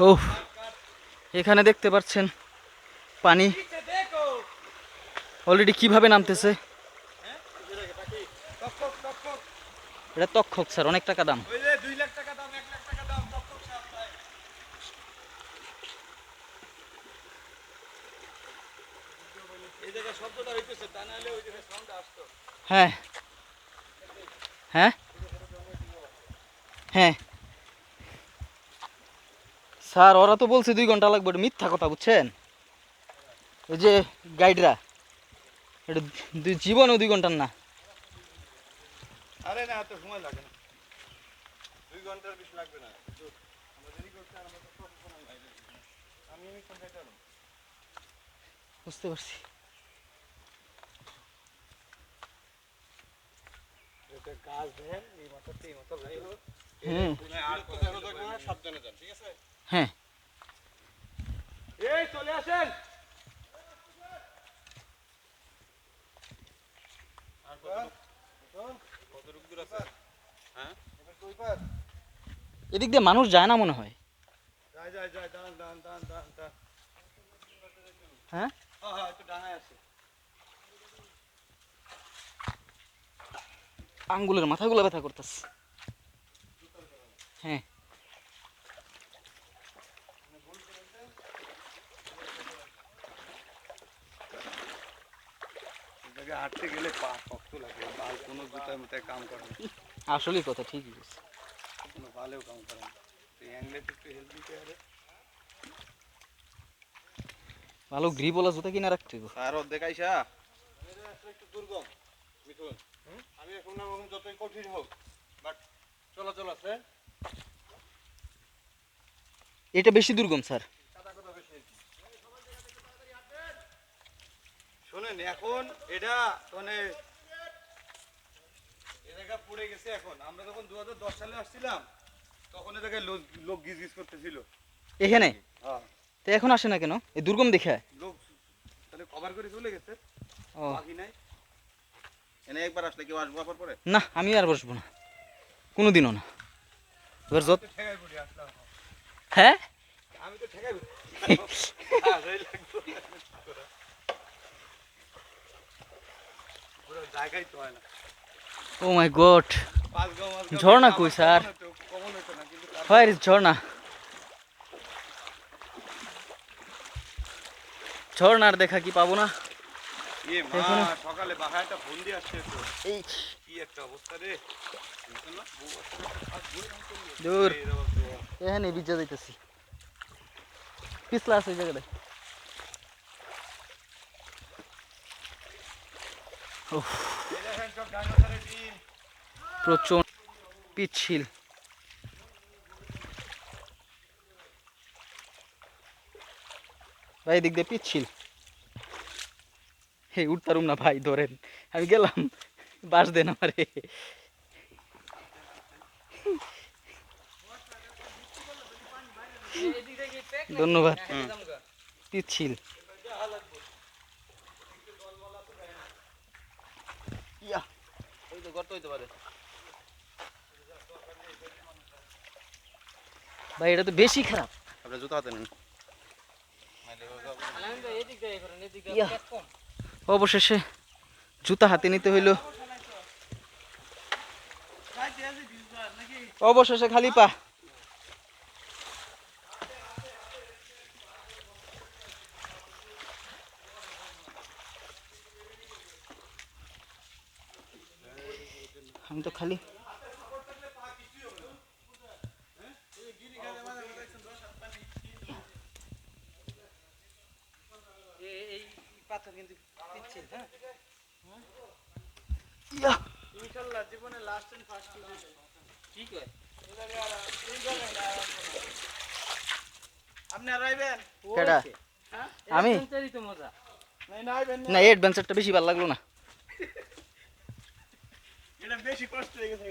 ও এখানে দেখতে পাচ্ছেন পানি অলরেডি কিভাবে নামতেছে। এটা তক্ষক স্যার, অনেক টাকা দাম। 2 লাখ টাকা দাম, 1 লাখ টাকা দাম। এই জায়গায় শব্দটা হইতেছে, তা নাহলে ওই জায়গায় সাউন্ড আসতো। হ্যাঁ হ্যাঁ হ্যাঁ স্যার, ওরা তো বলছে 2 ঘন্টা লাগবে, মিথ্যা কথা বুঝছেন। ওই যে গাইডরা, এটা জীবনেও 2 ঘন্টার না। আরে না, এত সময় লাগে না, 2 ঘন্টার বেশি লাগবে না। আমরা দেরি করতে আর আমরা তো সময় লাগে। আমি কোনটা করব? বুঝতে পারছি। এটা গাছ দেন, এই মাথাতে এই মাথা যাই হোক। আর তো ধরো থাকবে না, সাবধানে যান, ঠিক আছে? হ্যাঁ এই চলে আসেন। আর কত রূপ দূর আছে? হ্যাঁ, এবার কই পার? এদিক দিয়ে মানুষ যায় না মনে হয়। যাই যাই যাই, দাঁড়ান দাঁড়ান দাঁড়ান দাঁড়ান দাঁড়ান। হ্যাঁ হ্যাঁ হ্যাঁ, একটু ডাঙায় আছে। আঙ্গুলের মাথাগুলো ব্যথা করতেছে। হ্যাঁ জায়গায় হাঁটতে গেলে পা শক্ত লাগে, পাল কোনো জুতায় মুতায় কাম করে না, আসলেই কথা ঠিকই বলছে। কোনো পালেও কাম করে না। এই অ্যাংলে একটু হেল্প দিতে হবে। ভালো গ্রিপওয়ালা জুতা কিনা রাখতে গো। আর অর্ধেক আইসা একটু দুর্গম মিথুন। আমি এখন না যতই কঠিন হোক, বাট চলাচল আছে। এটা বেশি দুর্গম স্যার। শোনেন, এখন এটা মানে এ জায়গা পড়ে গেছে। এখন আমরা যখন 2010 সালে আসছিলাম, তখন এ জায়গায় লোক গিজ গিজ করতেছিল এখানে হ্যাঁ, তো এখন আসে না কেন? এই দুর্গম দেখে। লোক তাহলে কভার করে চলে গেছে, ও বাকি নাই। এনে একবার আসলে কেউ আসবো আবার পরে? না, আমি আর বসবো না, কোনোদিনও না। এবার যত ঠেকাই পড়ি আসলাম। হ্যাঁ আমি তো ঠেকাই পড়ি। পুরো জায়গায় তো হয় না। ও মাই গড, ঝর্ণা কই স্যার? কমন হইতো না, কিন্তু হোয়ার ইজ ঝর্ণা? ঝর্ণার দেখা কি পাবো না? এ মা, সকালে বাসায় একটা ফোন দিয়ে আসছে তো, এই কি একটা অবস্থা রে। দূর এখানে বিজা যাইতেছি, পিছলা আছে এই জায়গাটায়। প্রচন্ড পিচ্ছিল। ভাই এদিক দিয়ে পিচ্ছিল। হে উঠতারুম না ভাই, ধরেন আমি গেলাম, বাস দেন আমারে। ধন্যবাদ। পিচ্ছিল ইয়া, ওই তো গর্ত হইতে পারে। ভাই এটা তো বেশি খারাপ। আপনার জুতা হাতে নেন। ইয়া, অবশেষে জুতা হাতে নিতে হইলো। অবশেষে খালি পা। আমি তো খালি ইয়া, ইনশাআল্লাহ জীবনে লাস্ট এন্ড ফার্স্ট ঠিক হয়। আপনি আর আইবেন? কেডা? হ্যাঁ, আমি তো মজা না আইবেন না, এই অ্যাডভেঞ্চারটা বেশি ভালো লাগলো না। এটা বেশি কষ্ট হয়ে গেছে।